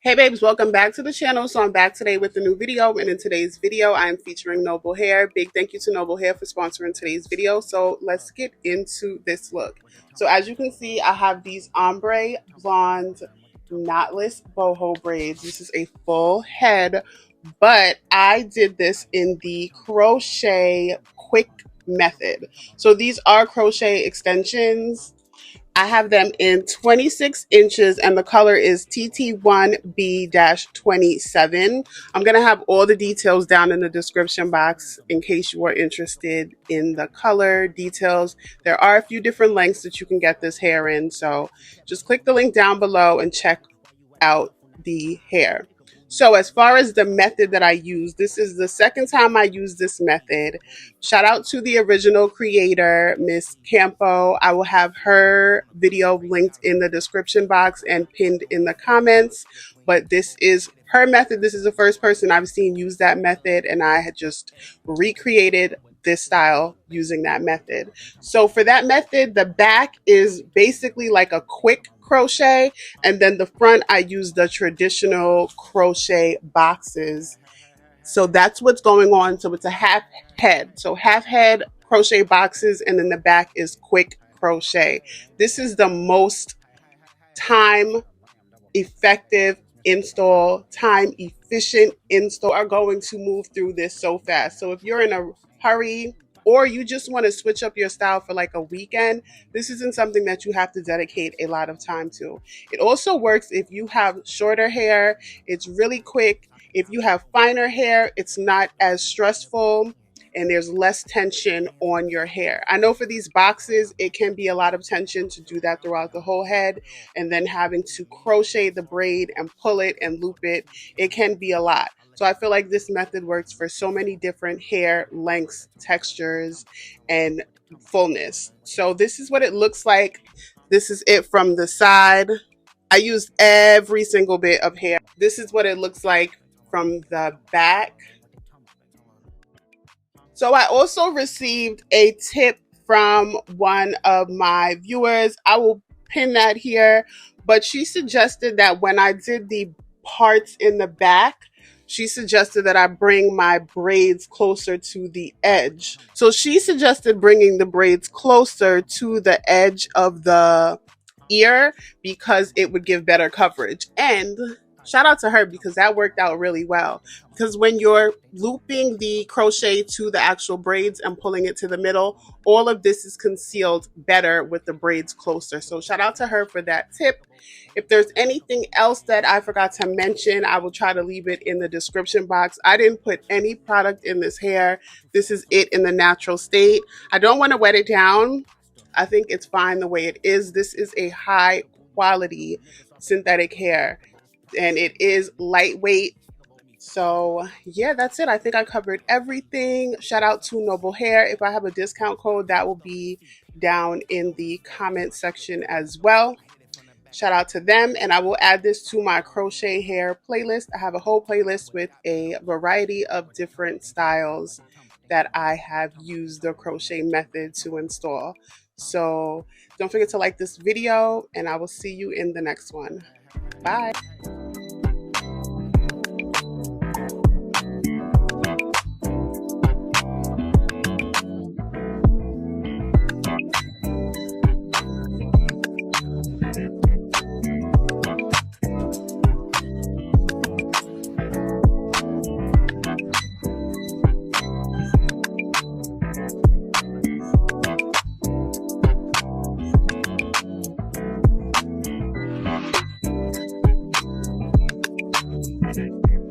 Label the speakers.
Speaker 1: Hey babes, welcome back to the channel. So I'm back today with a new video, and in today's video I'm featuring Noble Hair. Big thank you to Noble Hair for sponsoring today's video. So let's get into this look. So as you can see, I have these ombre blonde knotless boho braids. This is a full head, but I did this in the crochet quick method. So these are crochet extensions. I have them in 26 inches and the color is TT1B-27. I'm going to have all the details down in the description box in case you are interested in the color details. There are a few different lengths that you can get this hair in, so just click the link down below and check out the hair. So as far as the method that I use, this is the second time I use this method. Shout out to the original creator, Miss Campo. I will have her video linked in the description box and pinned in the comments. But this is her method. This is the first person I've seen use that method, and I had just recreated this style using that method. So for that method, the back is basically like a quick crochet, and then the front I use the traditional crochet boxes. So that's what's going on. So it's a half head. So half head crochet boxes, and then the back is quick crochet. This is the most time effective install, time efficient install. Are going to move through this so fast. So if you're in a hurry or you just want to switch up your style for like a weekend, this isn't something that you have to dedicate a lot of time to. It also works if you have shorter hair. It's really quick. If you have finer hair, it's not as stressful and there's less tension on your hair. I know for these boxes, it can be a lot of tension to do that throughout the whole head, and then having to crochet the braid and pull it and loop it, it can be a lot. So I feel like this method works for so many different hair lengths, textures, and fullness. So this is what it looks like. This is it from the side. I used every single bit of hair. This is what it looks like from the back. So I also received a tip from one of my viewers. I will pin that here, but she suggested that when I did the parts in the back, she suggested that I bring my braids closer to the edge. So she suggested bringing the braids closer to the edge of the ear because it would give better coverage. And shout out to her because that worked out really well. Because when you're looping the crochet to the actual braids and pulling it to the middle, all of this is concealed better with the braids closer. So shout out to her for that tip. If there's anything else that I forgot to mention, I will try to leave it in the description box. I didn't put any product in this hair. This is it in the natural state. I don't want to wet it down. I think it's fine the way it is. This is a high quality synthetic hair, and it is lightweight. So yeah, that's it. I think I covered everything. Shout out to Noble Hair. If I have a discount code, that will be down in the comment section as well. Shout out to them, and I will add this to my crochet hair playlist. I have a whole playlist with a variety of different styles that I have used the crochet method to install. So don't forget to like this video, and I will see you in the next one. Bye.
Speaker 2: Thank you.